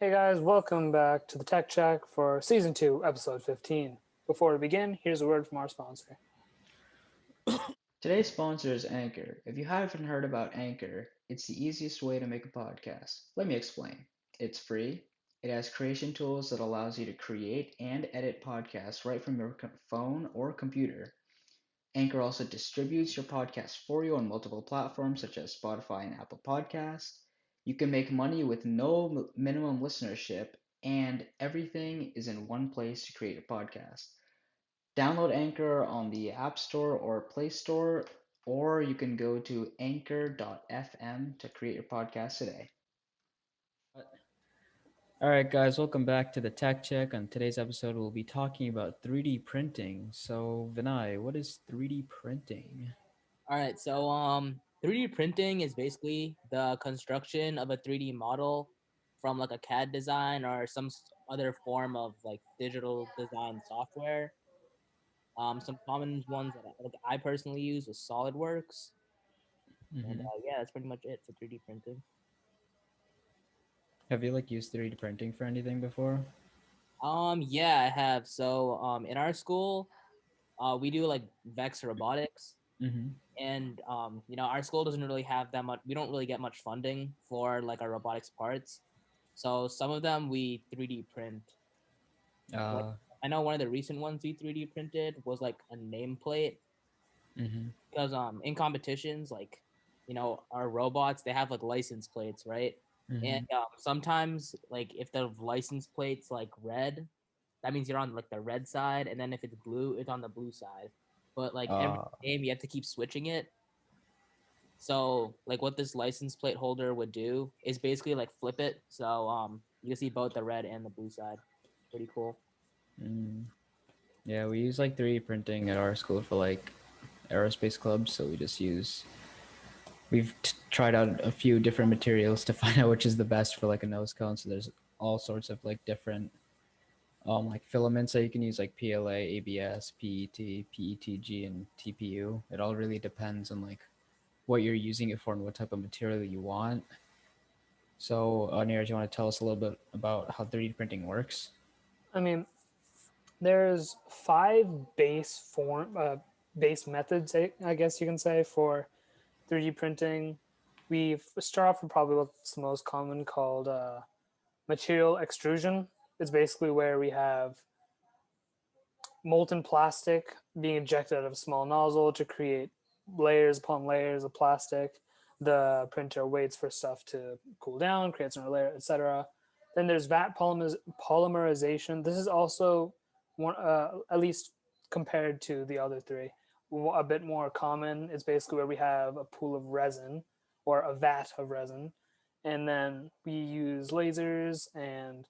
Hey guys, welcome back to the Tech Check for Season 2, Episode 15. Before we begin, here's a word from our sponsor. Today's sponsor is Anchor. If you haven't heard about Anchor, it's the easiest way to make a podcast. Let me explain. It's free. It has creation tools that allows you to create and edit podcasts right from your phone or computer. Anchor also distributes your podcast for you on multiple platforms such as Spotify and Apple Podcasts. You can make money with no minimum listenership, and everything is in one place to create a podcast. Download Anchor on the App Store or Play Store, or you can go to anchor.fm to create your podcast today. All right, guys, welcome back to the Tech Check. On today's episode, we'll be talking about 3D printing. So, Vinay, what is 3D printing? All right, so 3D printing is basically the construction of a 3D model from like a CAD design or other form of like digital design software. Some common ones that I personally use is SolidWorks, and Hmm. yeah, that's pretty much it for 3D printing. Have you used 3D printing for anything before? Yeah, I have. So in our school, we do like Vex Robotics, Hmm. and our school doesn't really have that much. We don't really get much funding for like our robotics parts, so some of them we 3D print. Like Uh, I know one of the recent ones we 3D printed was like a nameplate, hmm. because in competitions, like our robots, they have like license plates, right? And Hmm. sometimes like if the license plate's like red, that means you're on like the red side, and then if it's blue, it's on the blue side. But like every Uh, game you have to keep switching it. So like what this license plate holder would do is basically like flip it. So you can see both the red and the blue side. Pretty cool. mm. Yeah, we use 3D printing at our school for aerospace clubs. So we've tried out a few different materials to find out which is the best for a nose cone. So there's all sorts of different filaments that you can use, like PLA, ABS, PET, PETG, and TPU. It all really depends on what you're using it for and what type of material you want. So, Neeraj, you want to tell us a little bit about how 3D printing works? I mean, there's five base methods, I guess you can say, for 3D printing. We start off with probably what's the most common, called material extrusion. It's basically where we have molten plastic being injected out of a small nozzle to create layers upon layers of plastic. The printer waits for stuff to cool down, creates another layer, etc. Then there's polymerization. This is also one, at least compared to the other three, a bit more common. It's basically where we have a pool of resin or a vat of resin, and then we use lasers and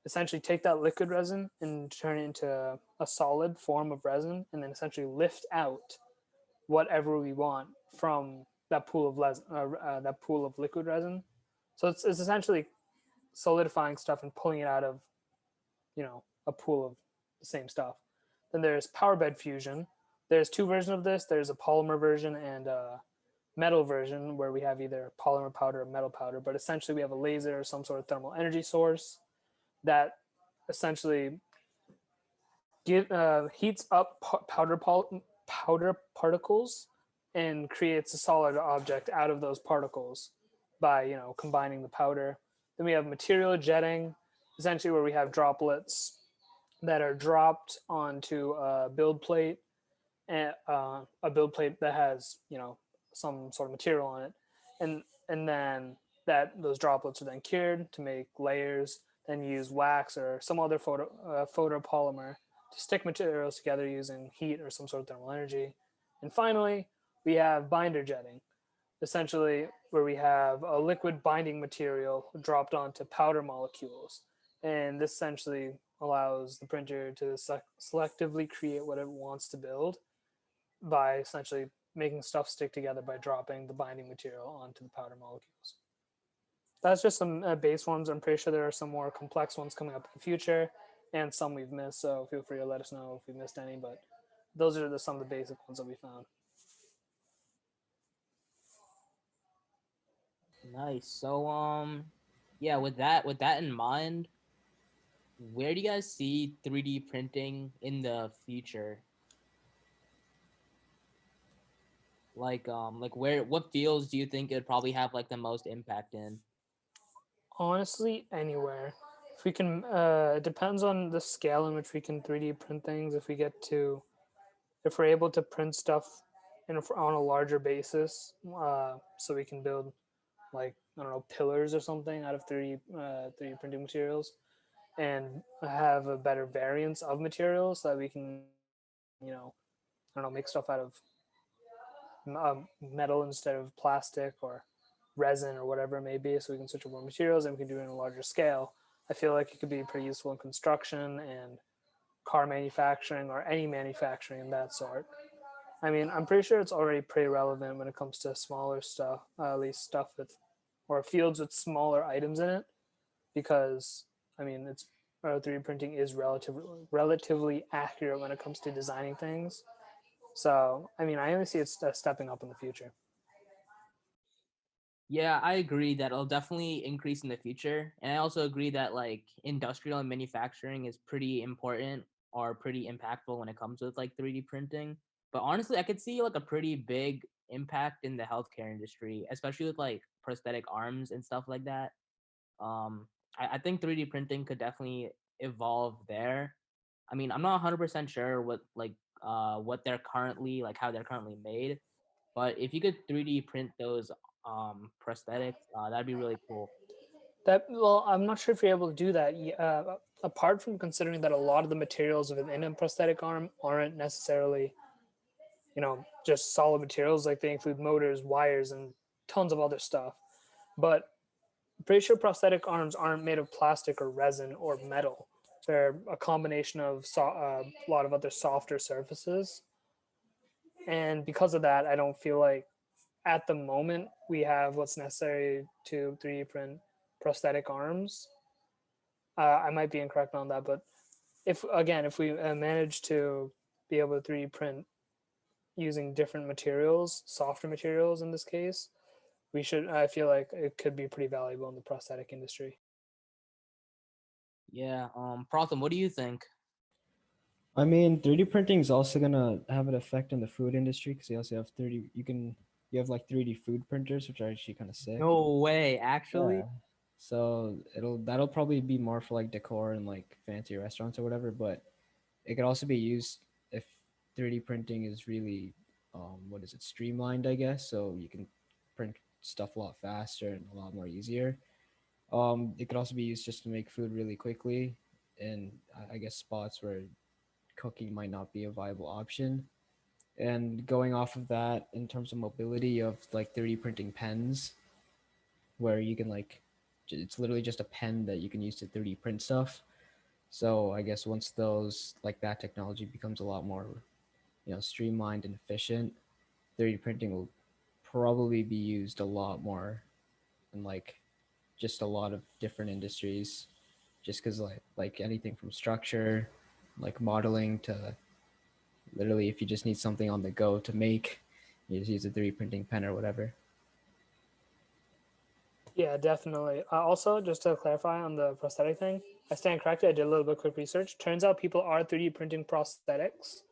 essentially take that liquid resin and turn it into a solid form of resin, and then essentially lift out whatever we want from that pool of that pool of liquid resin. So it's essentially solidifying stuff and pulling it out of a pool of the same stuff. Then there's power bed fusion. There's two versions of this. There's a polymer version and a metal version where we have either polymer powder or metal powder. But essentially, we have a laser or some sort of thermal energy source that essentially heats up powder particles and creates a solid object out of those particles by combining the powder. Then we have material jetting, essentially where we have droplets that are dropped onto a build plate, and a build plate that has some sort of material on it, and then those droplets are then cured to make layers. Then use wax or some other photopolymer to stick materials together using heat or some sort of thermal energy. And finally, we have binder jetting, essentially where we have a liquid binding material dropped onto powder molecules. And this essentially allows the printer to selectively create what it wants to build by essentially making stuff stick together by dropping the binding material onto the powder molecules. That's just some base ones. I'm pretty sure there are some more complex ones coming up in the future and some we've missed. So feel free to let us know if we missed any. But those are some of the basic ones that we found. Nice. So yeah, with that in mind, where do you guys see 3D printing in the future? Like where what fields do you think it would probably have like the most impact in? Honestly, anywhere. If we can, it depends on the scale in which we can 3D print things. If we're able to print stuff on a larger basis, so we can build like I don't know pillars or something out of 3D printing materials, and have a better variance of materials so that we can I don't know make stuff out of metal instead of plastic or resin or whatever it may be, so we can switch over more materials and we can do it on a larger scale. I feel like it could be pretty useful in construction and car manufacturing or any manufacturing in that sort. I mean, I'm pretty sure it's already pretty relevant when it comes to smaller stuff, at least stuff with or fields with smaller items in it, because I mean, it's 3D printing is relatively accurate when it comes to designing things. So, I mean, I only see it stepping up in the future. Yeah, I agree that it'll definitely increase in the future. And I also agree that like industrial and manufacturing is pretty important or pretty impactful when it comes with like 3D printing. But honestly, I could see like a pretty big impact in the healthcare industry, especially with like prosthetic arms and stuff like that. I think 3D printing could definitely evolve there. I mean, I'm not 100% sure what they're currently like how they're currently made, but if you could 3D print those prosthetics, that'd be really cool. That well, I'm not sure if you're able to do that. Apart from considering that a lot of the materials within a prosthetic arm aren't necessarily, just solid materials. Like they include motors, wires, and tons of other stuff. But I'm pretty sure prosthetic arms aren't made of plastic or resin or metal. They're a combination of a lot of other softer surfaces. And because of that, I don't feel like at the moment we have what's necessary to 3D print prosthetic arms. I might be incorrect on that, but if we manage to be able to 3D print using different materials, softer materials in this case, we should. I feel like it could be pretty valuable in the prosthetic industry. Yeah. Protham, what do you think? I mean, 3D printing is also gonna have an effect on the food industry because you also have 30. You have like 3D food printers, which are actually kind of sick. No way, Yeah. actually. So that'll probably be more for like decor and like fancy restaurants or whatever, but it could also be used if 3D printing is really what is it, streamlined, I guess. So you can print stuff a lot faster and a lot more easier. It could also be used just to make food really quickly, and I guess spots where cooking might not be a viable option. And going off of that, in terms of mobility of like 3D printing pens, where you can like, it's literally just a pen that you can use to 3D print stuff. So I guess once those like that technology becomes a lot more, streamlined and efficient, 3D printing will probably be used a lot more in like just a lot of different industries. Just because like anything from structure, like modeling to literally if you just need something on the go to make, you just use a 3D printing pen or whatever. Yeah, definitely. Also, just to clarify on the prosthetic thing, I stand corrected. I did a little bit of quick research. Turns out people are 3D printing prosthetics.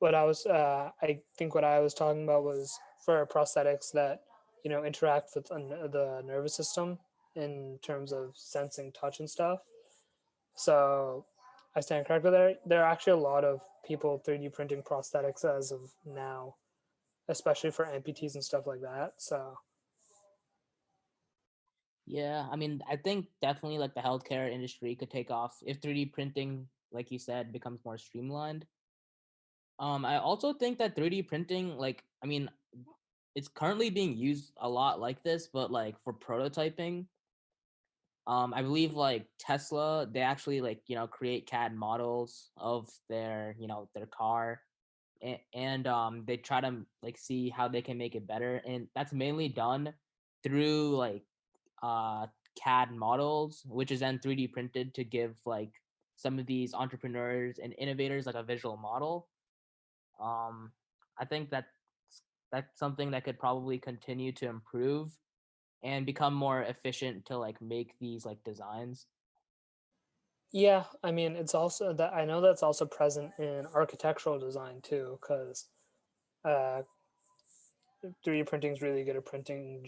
I think what I was talking about was for prosthetics that, interact with the nervous system in terms of sensing touch and stuff. So I stand corrected there. There are actually a lot of people 3D printing prosthetics as of now, especially for amputees and stuff like that. So Yeah, I mean, I think definitely like the healthcare industry could take off if 3D printing, like you said, becomes more streamlined. I also think that 3D printing, like, I mean, it's currently being used a lot like this, but like for prototyping, I believe like Tesla, they actually like, create CAD models of their car, and they try to like see how they can make it better, and that's mainly done through like uh CAD models, which is then 3D printed to give like some of these entrepreneurs and innovators like a visual model. um I think that's something that could probably continue to improve. and become more efficient to like make these like designs? Yeah, I mean, it's also that I know that's also present in architectural design too, because uh, 3D printing is really good at printing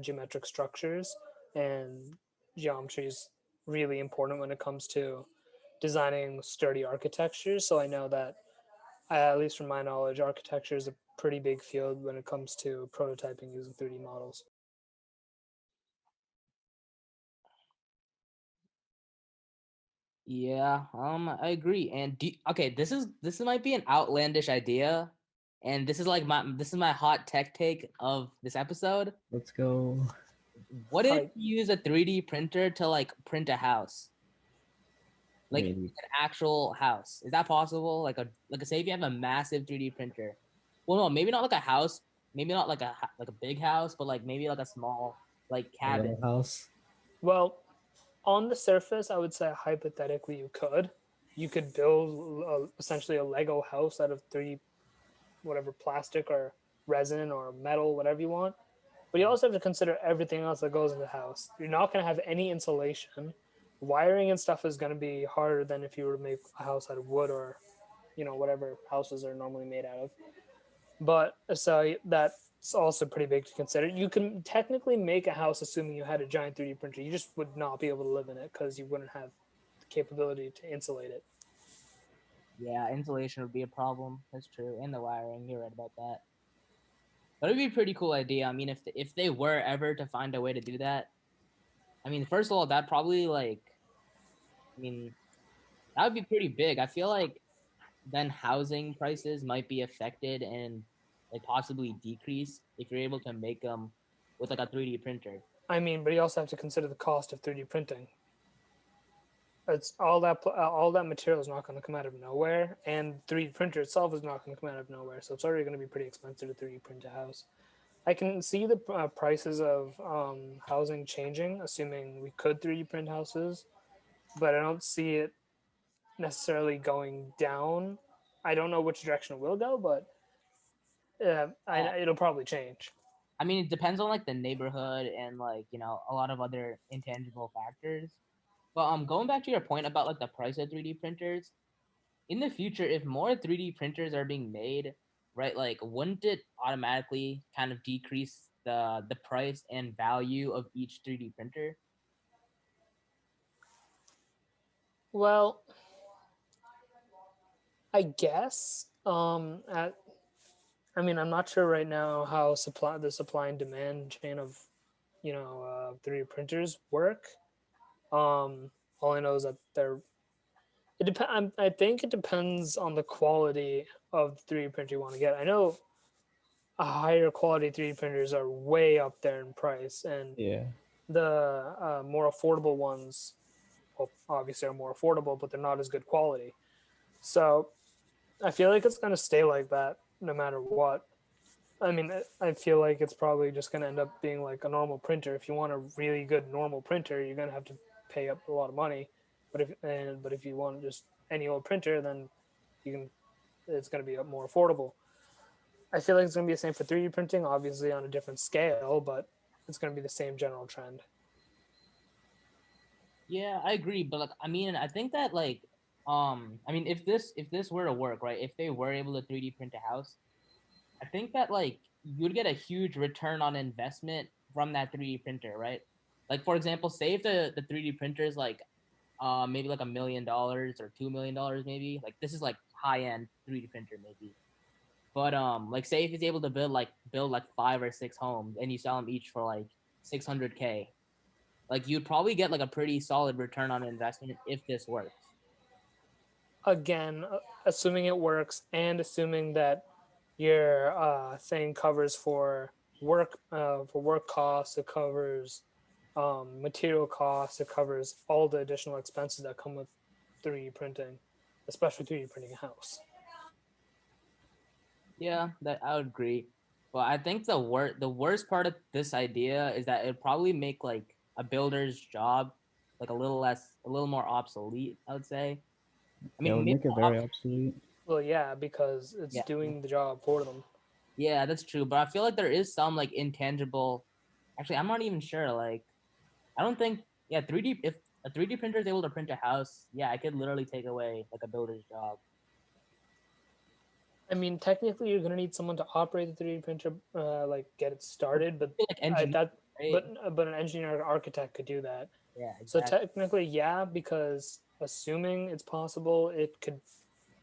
geometric structures, and geometry is really important when it comes to designing sturdy architectures. So I know that, at least from my knowledge, architecture is a pretty big field when it comes to prototyping using 3D models. Yeah, I agree. And okay, this might be an outlandish idea, and this is my hot tech take of this episode. Let's go. What if Hype. you use a 3D printer to like print a house? Like Really? an actual house. Is that possible? Say if you have a massive 3D printer. Well, no, maybe not like a house, maybe not like a big house, but like maybe like a small like A cabin. little house. Well, on the surface, I would say hypothetically you could build essentially a Lego house out of 3D, whatever, plastic or resin or metal, whatever you want. But you also have to consider everything else that goes in the house. You're not going to have any insulation. Wiring and stuff is going to be harder than if you were to make a house out of wood or, whatever houses are normally made out of. But so that's also pretty big to consider. You can technically make a house assuming you had a giant 3D printer. You just would not be able to live in it because you wouldn't have the capability to insulate it. Yeah, insulation would be a problem. That's true. And the wiring, you're right about that. But it'd be a pretty cool idea. I mean, if they were ever to find a way to do that, I mean, first of all, that probably like, I mean, that would be pretty big. I feel like then housing prices might be affected and like possibly decrease if you're able to make them with like a 3D printer. I mean, but you also have to consider the cost of 3D printing. It's all that material is not going to come out of nowhere, and 3D printer itself is not going to come out of nowhere. So it's already going to be pretty expensive to 3D print a house. I can see the prices of housing changing, assuming we could 3D print houses, but I don't see it necessarily going down. I don't know which direction it will go, but it'll probably change. I mean, it depends on like the neighborhood and like a lot of other intangible factors. But going back to your point about like the price of 3D printers, in the future, if more 3D printers are being made, right, like wouldn't it automatically kind of decrease the price and value of each 3D printer? Well, I guess. I mean, I'm not sure right now how the supply and demand chain of 3D printers work. All I know is that I think it depends on the quality of the 3D printer you want to get. I know higher quality 3D printers are way up there in price, and Yeah. the more affordable ones, well, obviously are more affordable, but they're not as good quality. So I feel like it's going to stay like that no matter what. I mean, I feel like it's probably just going to end up being like a normal printer. If you want a really good normal printer, you're going to have to pay up a lot of money. But if you want just any old printer, then you can. It's going to be more affordable. I feel like it's going to be the same for 3D printing, obviously on a different scale, but it's going to be the same general trend. Yeah, I agree, but like I mean, I think that like I mean, if this were to work, right? If they were able to 3D print a house, I think that like you'd get a huge return on investment from that 3D printer, right? Like for example, say if the 3D printer is like maybe like $1 million or $2 million maybe. Like this is like high end 3D printer maybe. But like say if it's able to build like 5 or 6 homes and you sell them each for like 600K, like you'd probably get like a pretty solid return on investment if this works. Again, assuming it works and assuming that your thing covers for work costs, it covers material costs, it covers all the additional expenses that come with 3D printing, especially 3D printing a house. Yeah, that I would agree. But I think the worst part of this idea is that it'd probably make like a builder's job like a little more obsolete, I would say. I That mean, would maybe make it very obsolete. Well, yeah, because it's yeah, doing the job for them. yeah, that's true. But I feel like there is some like intangible Actually, I'm not even sure. Like, I don't think. Yeah, 3D. If a 3D printer is able to print a house, yeah, I could literally take away like a builder's job. I mean, technically, you're gonna need someone to operate the 3D printer, like get it started. But Like engineer, that, right? but an engineer or architect could do that. Yeah, So exactly. technically, yeah, because assuming it's possible, it could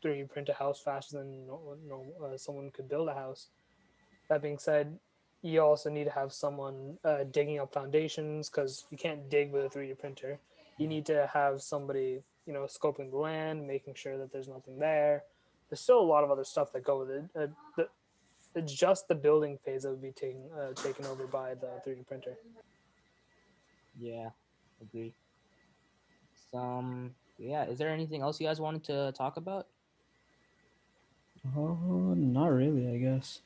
3D print a house faster than someone could build a house. That being said, you also need to have someone digging up foundations because you can't dig with a 3D printer. You need to have somebody, scoping the land, making sure that there's nothing there. There's still a lot of other stuff that go with it. It's just the building phase that would be taken over by the 3D printer. Yeah, agree. Yeah. Is there anything else you guys wanted to talk about? Oh, not really, I guess.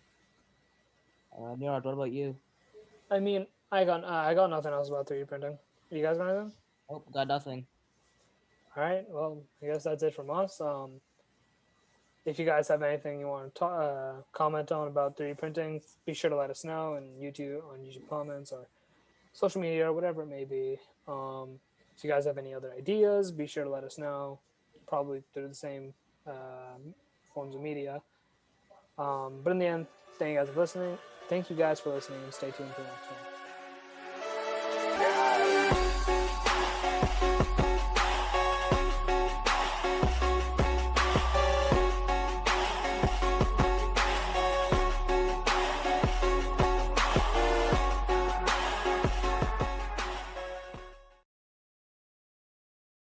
Niraj, what about you? I mean, I got nothing else about 3D printing. You guys got anything? Oh, got nothing. All right. Well, I guess that's it from us. If you guys have anything you want to comment on about 3D printing, be sure to let us know on YouTube comments or social media or whatever it may be. If you guys have any other ideas, be sure to let us know. Probably through the same forms of media. But in the end, thank you guys for listening. Thank you guys for listening, and stay tuned for the next one.